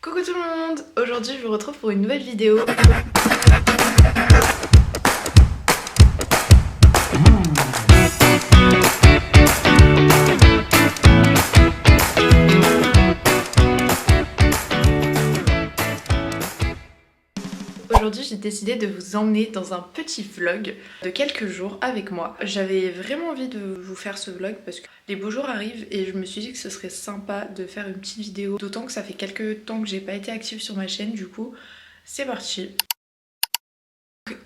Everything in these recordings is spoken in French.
Coucou tout le monde! Aujourd'hui je vous retrouve pour une nouvelle vidéo. Aujourd'hui j'ai décidé de vous emmener dans un petit vlog de quelques jours avec moi. J'avais vraiment envie de vous faire ce vlog parce que les beaux jours arrivent et je me suis dit que ce serait sympa de faire une petite vidéo. D'autant que ça fait quelques temps que j'ai pas été active sur ma chaîne, du coup c'est parti.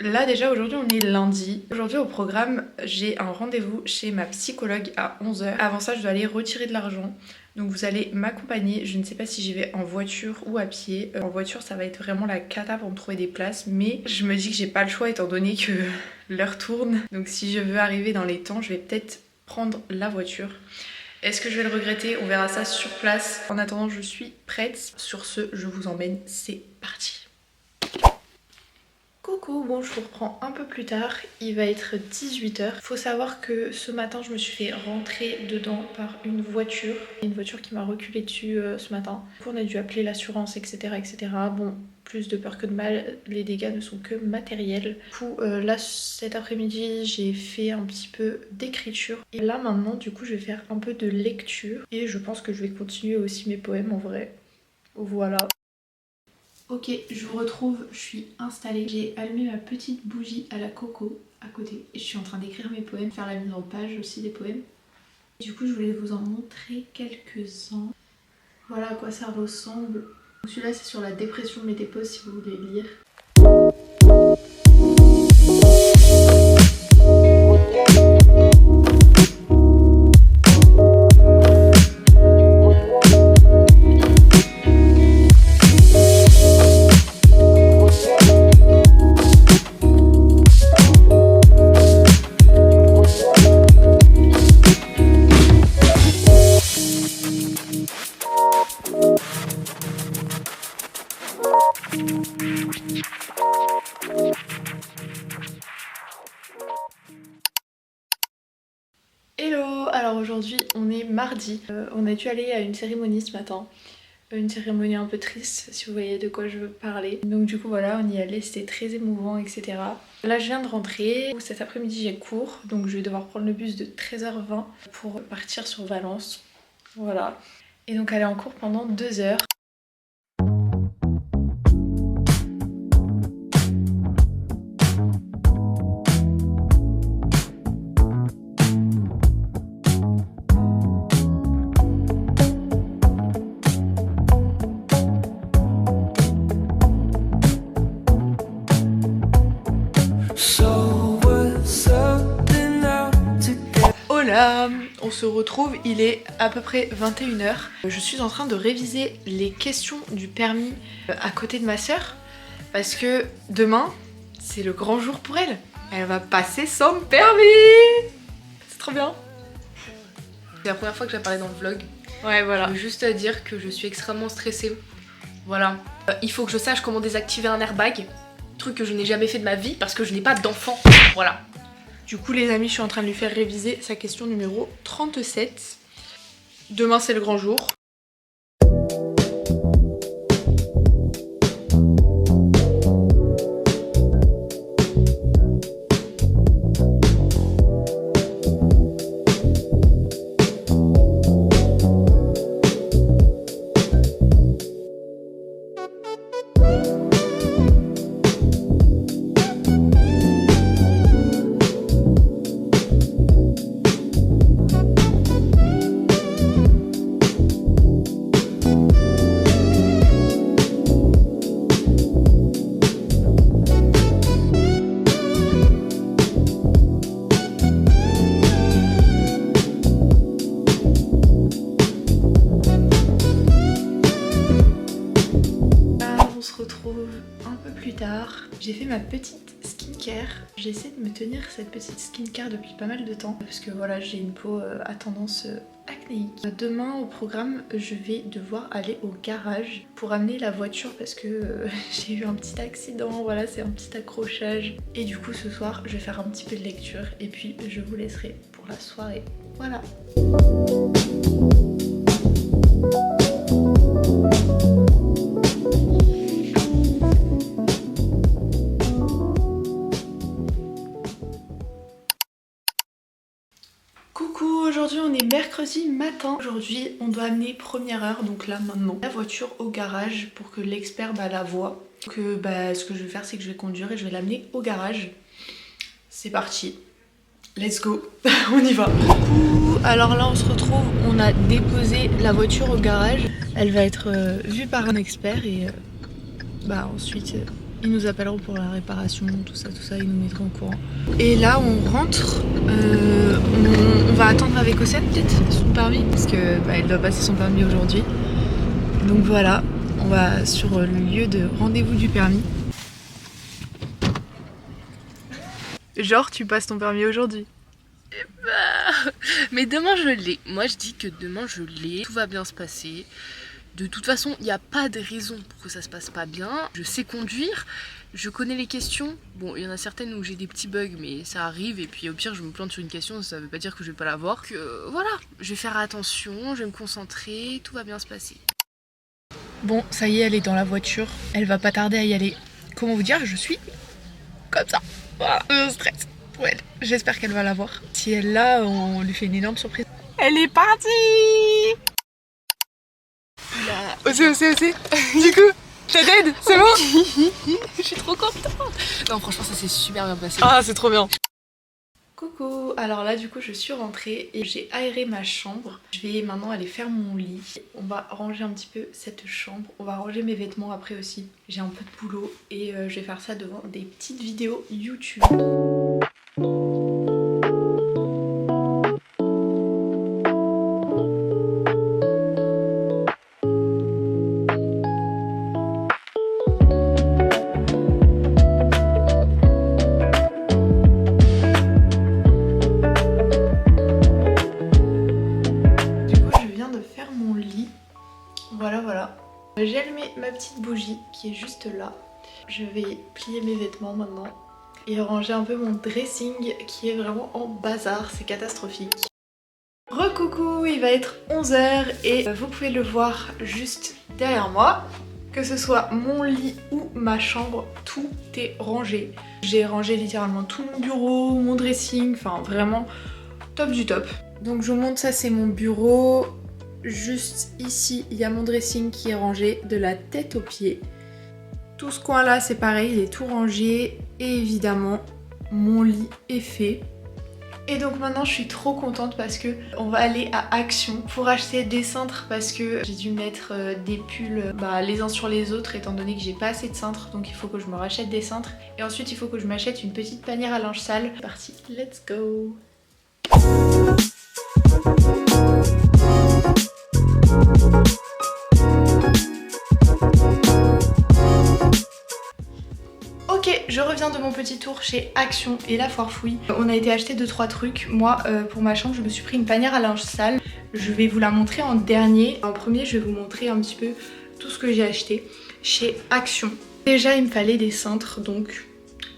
Là déjà aujourd'hui on est lundi. Aujourd'hui au programme j'ai un rendez-vous chez ma psychologue à 11 h. Avant ça je dois aller retirer de l'argent. Donc vous allez m'accompagner, je ne sais pas si j'y vais en voiture ou à pied. En voiture ça va être vraiment la cata pour me trouver des places. Mais je me dis que j'ai pas le choix étant donné que l'heure tourne. Donc si je veux arriver dans les temps je vais peut-être prendre la voiture. Est-ce que je vais le regretter? On verra ça sur place. En attendant je suis prête. Sur ce je vous emmène, c'est parti. Coucou, bon je vous reprends un peu plus tard, il va être 18 h. Faut savoir que ce matin je me suis fait rentrer dedans par une voiture qui m'a reculé dessus ce matin. Du coup on a dû appeler l'assurance etc etc. Bon, plus de peur que de mal, les dégâts ne sont que matériels. Du coup là cet après-midi j'ai fait un petit peu d'écriture. Et là maintenant du coup je vais faire un peu de lecture. Et je pense que je vais continuer aussi mes poèmes en vrai. Voilà. Ok, je vous retrouve, je suis installée. J'ai allumé ma petite bougie à la coco à côté. Et je suis en train d'écrire mes poèmes, faire la mise en page aussi des poèmes. Du coup, je voulais vous en montrer quelques-uns. Voilà à quoi ça ressemble. Celui-là, c'est sur la dépression de ménopause si vous voulez lire. Hello, alors aujourd'hui on est mardi, on a dû aller à une cérémonie ce matin, une cérémonie un peu triste si vous voyez de quoi je veux parler. Donc du coup voilà, on y allait, c'était très émouvant etc. Là je viens de rentrer, cet après-midi j'ai cours, donc je vais devoir prendre le bus de 13 h 20 pour partir sur Valence, voilà. Et donc aller en cours pendant 2 heures. Hola, on se retrouve, il est à peu près 21 h. Je suis en train de réviser les questions du permis à côté de ma soeur parce que demain, c'est le grand jour pour elle. Elle va passer son permis. C'est trop bien. C'est la première fois que je vais parler dans le vlog. Ouais, voilà. Je veux juste dire que je suis extrêmement stressée. Voilà. Il faut que je sache comment désactiver un airbag. Truc que je n'ai jamais fait de ma vie parce que je n'ai pas d'enfant. Voilà. Du coup les amis, je suis en train de lui faire réviser sa question numéro 37. Demain c'est le grand jour. Un peu plus tard, j'ai fait ma petite skincare. J'essaie de me tenir cette petite skincare depuis pas mal de temps parce que voilà, j'ai une peau à tendance acnéique. Demain au programme, je vais devoir aller au garage pour amener la voiture parce que j'ai eu un petit accident, voilà, c'est un petit accrochage. Et du coup ce soir, je vais faire un petit peu de lecture et puis je vous laisserai pour la soirée. Voilà. vendredi matin. Aujourd'hui on doit amener première heure, donc là maintenant, la voiture au garage pour que l'expert la voie. Donc ce que je vais faire c'est que je vais conduire et je vais l'amener au garage. C'est parti, let's go, on y va. Alors là on se retrouve, on a déposé la voiture au garage. Elle va être vue par un expert et ensuite ils nous appelleront pour la réparation, tout ça, ils nous mettront au courant. Et là on rentre, on va attendre avec Océane peut-être son permis, parce que elle doit passer son permis aujourd'hui. Donc voilà, on va sur le lieu de rendez-vous du permis. Genre tu passes ton permis aujourd'hui? Mais demain je l'ai. Moi je dis que demain je l'ai. Tout va bien se passer. De toute façon, il n'y a pas de raison pour que ça se passe pas bien. Je sais conduire, je connais les questions. Bon, il y en a certaines où j'ai des petits bugs, mais ça arrive. Et puis au pire, je me plante sur une question, ça veut pas dire que je vais pas l'avoir. Voilà, je vais faire attention, je vais me concentrer, tout va bien se passer. Bon, ça y est, elle est dans la voiture. Elle va pas tarder à y aller. Comment vous dire, je suis comme ça. Voilà, je stresse pour elle. J'espère qu'elle va l'avoir. Si elle l'a, on lui fait une énorme surprise. Elle est partie! Osez. Du coup, t'as d'aide, c'est bon? Je suis trop contente. Non, franchement, ça s'est super bien passé. Ah, c'est trop bien. Coucou, alors là du coup je suis rentrée et j'ai aéré ma chambre. Je vais maintenant aller faire mon lit. On va ranger un petit peu cette chambre. On va ranger mes vêtements après aussi. J'ai un peu de boulot et je vais faire ça devant des petites vidéos YouTube. Voilà. J'ai allumé ma petite bougie qui est juste là. Je vais plier mes vêtements maintenant et ranger un peu mon dressing qui est vraiment en bazar, c'est catastrophique. Recoucou, il va être 11h et vous pouvez le voir juste derrière moi. Que ce soit mon lit ou ma chambre, tout est rangé. J'ai rangé littéralement tout mon bureau, mon dressing, enfin vraiment top du top. Donc je vous montre, ça c'est mon bureau. Juste ici, il y a mon dressing qui est rangé de la tête aux pieds. Tout ce coin là, c'est pareil, il est tout rangé. Et évidemment, mon lit est fait. Et donc maintenant, je suis trop contente parce que on va aller à Action pour acheter des cintres parce que j'ai dû mettre des pulls les uns sur les autres étant donné que j'ai pas assez de cintres. Donc il faut que je me rachète des cintres. Et ensuite, il faut que je m'achète une petite panière à linge sale. C'est parti, let's go! Ok, je reviens de mon petit tour chez Action et la foire fouille. On a été acheter 2-3 trucs. Moi, pour ma chambre, je me suis pris une panière à linge sale. Je vais vous la montrer en dernier. En premier, je vais vous montrer un petit peu tout ce que j'ai acheté chez Action. Déjà, il me fallait des cintres, donc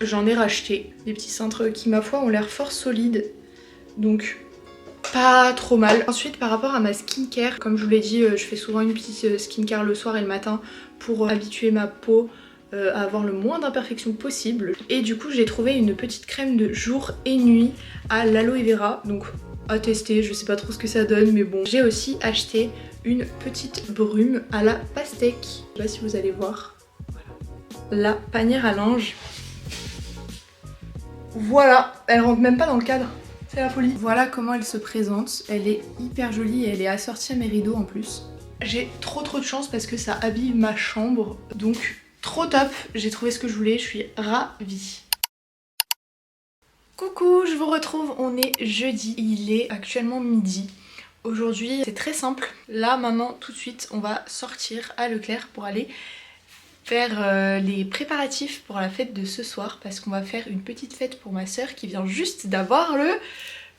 j'en ai racheté. Des petits cintres qui, ma foi, ont l'air fort solides. Donc pas trop mal. Ensuite, par rapport à ma skincare, comme je vous l'ai dit, je fais souvent une petite skincare le soir et le matin pour habituer ma peau à avoir le moins d'imperfections possible. Et du coup, j'ai trouvé une petite crème de jour et nuit à l'aloe vera. Donc à tester, je sais pas trop ce que ça donne, mais bon. J'ai aussi acheté une petite brume à la pastèque. Je sais pas si vous allez voir. Voilà. La panière à linge. Voilà, elle rentre même pas dans le cadre. C'est la folie. Voilà comment elle se présente. Elle est hyper jolie et elle est assortie à mes rideaux en plus. J'ai trop de chance parce que ça habille ma chambre. Donc trop top, j'ai trouvé ce que je voulais, je suis ravie. Coucou, je vous retrouve, on est jeudi, il est actuellement midi. Aujourd'hui c'est très simple. Là maintenant tout de suite on va sortir à Leclerc pour aller faire les préparatifs pour la fête de ce soir parce qu'on va faire une petite fête pour ma soeur qui vient juste d'avoir le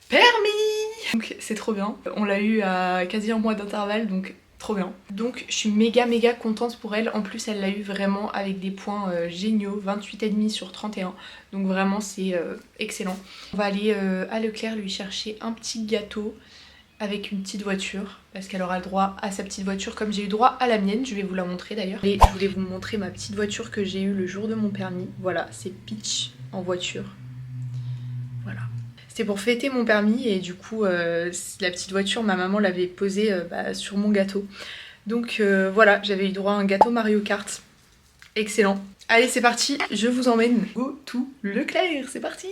permis. Donc c'est trop bien, on l'a eu à quasi un mois d'intervalle donc trop bien. Donc je suis méga contente pour elle, en plus elle l'a eu vraiment avec des points géniaux, 28,5 sur 31, donc vraiment c'est excellent. On va aller à Leclerc lui chercher un petit gâteau avec une petite voiture parce qu'elle aura le droit à sa petite voiture comme j'ai eu droit à la mienne, je vais vous la montrer d'ailleurs. Et je voulais vous montrer ma petite voiture que j'ai eue le jour de mon permis, voilà c'est Peach en voiture, voilà. C'était pour fêter mon permis et du coup la petite voiture, ma maman l'avait posée sur mon gâteau. Donc voilà, j'avais eu droit à un gâteau Mario Kart. Excellent. Allez c'est parti, je vous emmène go to Leclerc, c'est parti.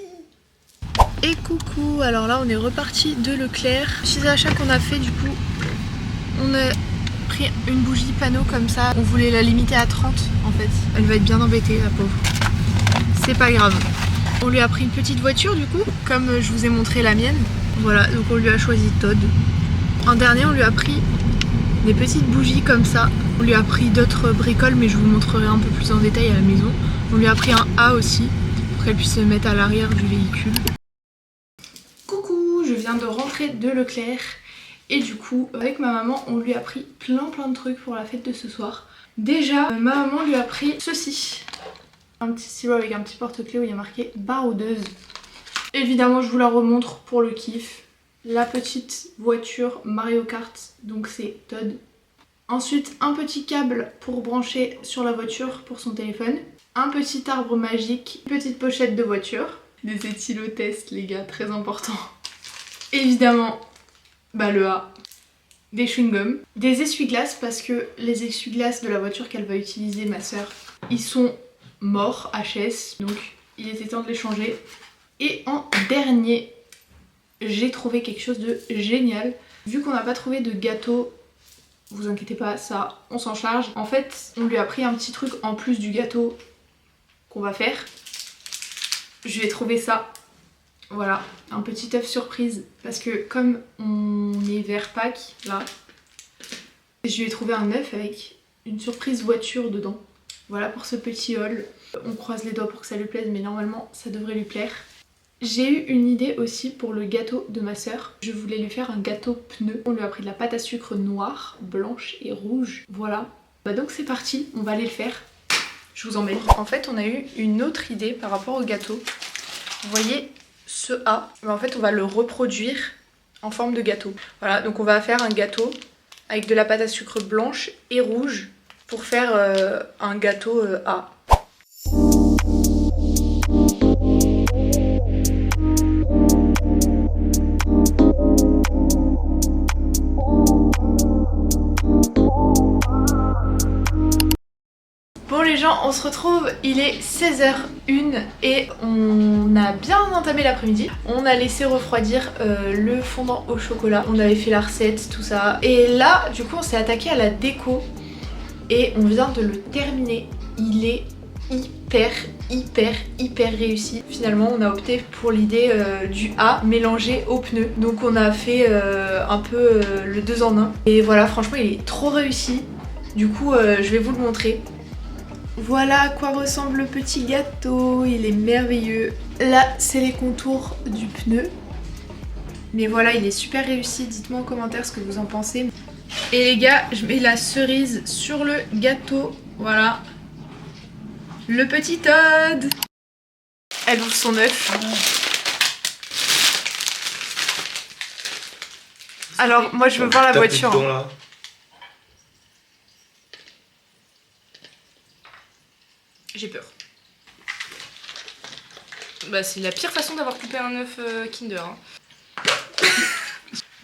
Et coucou, alors là on est reparti de Leclerc. Petit achat qu'on a fait du coup, on a pris une bougie panneau comme ça. On voulait la limiter à 30 en fait. Elle va être bien embêtée la pauvre. C'est pas grave. On lui a pris une petite voiture du coup, comme je vous ai montré la mienne. Voilà, donc on lui a choisi Todd. En dernier on lui a pris des petites bougies comme ça. On lui a pris d'autres bricoles mais je vous montrerai un peu plus en détail à la maison. On lui a pris un A aussi pour qu'elle puisse se mettre à l'arrière du véhicule. Coucou, je viens de rentrer de Leclerc et du coup avec ma maman on lui a pris plein de trucs pour la fête de ce soir. Déjà ma maman lui a pris ceci. Un petit stylo avec un petit porte-clés où il y a marqué baroudeuse. Évidemment je vous la remontre pour le kiff. La petite voiture Mario Kart, donc c'est Todd. Ensuite un petit câble pour brancher sur la voiture pour son téléphone. Un petit arbre magique, une petite pochette de voiture. Des éthylotestes les gars, très important. Évidemment le A. Des chewing-gums. Des essuie-glaces parce que les essuie-glaces de la voiture qu'elle va utiliser ma soeur, ils sont morts HS, donc il était temps de les changer. Et en dernier, j'ai trouvé quelque chose de génial. Vu qu'on n'a pas trouvé de gâteau, vous inquiétez pas, ça on s'en charge. En fait on lui a pris un petit truc en plus du gâteau qu'on va faire. Je lui ai trouvé ça, voilà, un petit œuf surprise. Parce que comme on est vers Pâques là, je lui ai trouvé un œuf avec une surprise voiture dedans. Voilà pour ce petit haul. On croise les doigts pour que ça lui plaise mais normalement ça devrait lui plaire. J'ai eu une idée aussi pour le gâteau de ma soeur. Je voulais lui faire un gâteau pneu. On lui a pris de la pâte à sucre noire, blanche et rouge. Voilà. Donc c'est parti, on va aller le faire. Je vous emmène. En fait on a eu une autre idée par rapport au gâteau. Vous voyez ce A, en fait on va le reproduire en forme de gâteau. Voilà, donc on va faire un gâteau avec de la pâte à sucre blanche et rouge pour faire un gâteau A. Bon les gens, on se retrouve, il est 16h01 et on a bien entamé l'après-midi. On a laissé refroidir le fondant au chocolat, on avait fait la recette, tout ça. Et là, du coup, on s'est attaqué à la déco et on vient de le terminer. Il est hyper réussi. Finalement, on a opté pour l'idée du A mélangé au pneu. Donc on a fait un peu le 2 en 1. Et voilà, franchement, il est trop réussi. Du coup, je vais vous le montrer. Voilà à quoi ressemble le petit gâteau, il est merveilleux. Là, c'est les contours du pneu. Mais voilà, il est super réussi, dites-moi en commentaire ce que vous en pensez. Et les gars, je mets la cerise sur le gâteau, voilà. Le petit Todd. Elle ouvre son œuf. Alors, moi je veux voir la voiture. Hein. J'ai peur. Bah c'est la pire façon d'avoir coupé un œuf Kinder. Hein.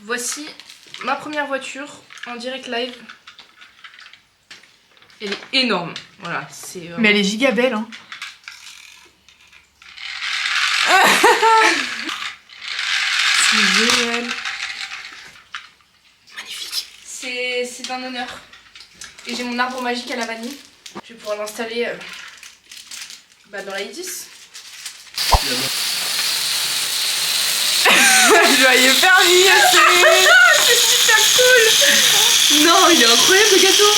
Voici ma première voiture en direct live. Elle est énorme. Voilà, c'est. Mais elle est giga belle, hein. C'est génial. Magnifique. C'est un honneur. Et j'ai mon arbre magique à la vanille. Je vais pouvoir l'installer dans la I10. Joyeux permis, c'est super cool. Non, il est incroyable le gâteau.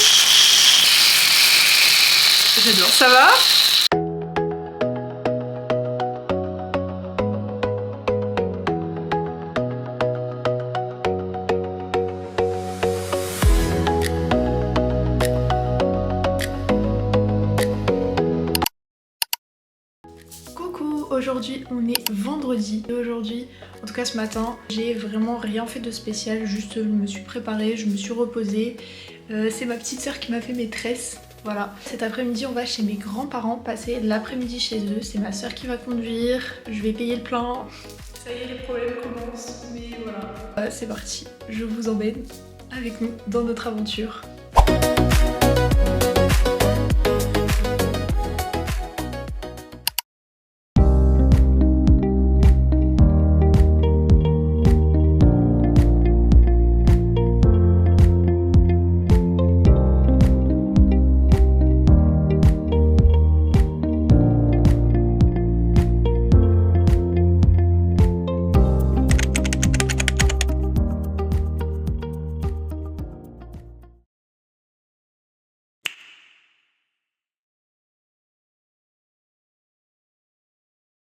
J'adore. Ça va? Aujourd'hui on est vendredi et aujourd'hui, en tout cas ce matin, j'ai vraiment rien fait de spécial, juste je me suis préparée, je me suis reposée. C'est ma petite soeur qui m'a fait mes tresses, voilà. Cet après-midi on va chez mes grands-parents passer l'après-midi chez eux, c'est ma soeur qui va conduire, je vais payer le plein, Ça y est, les problèmes commencent, mais voilà. C'est parti, je vous emmène avec nous dans notre aventure.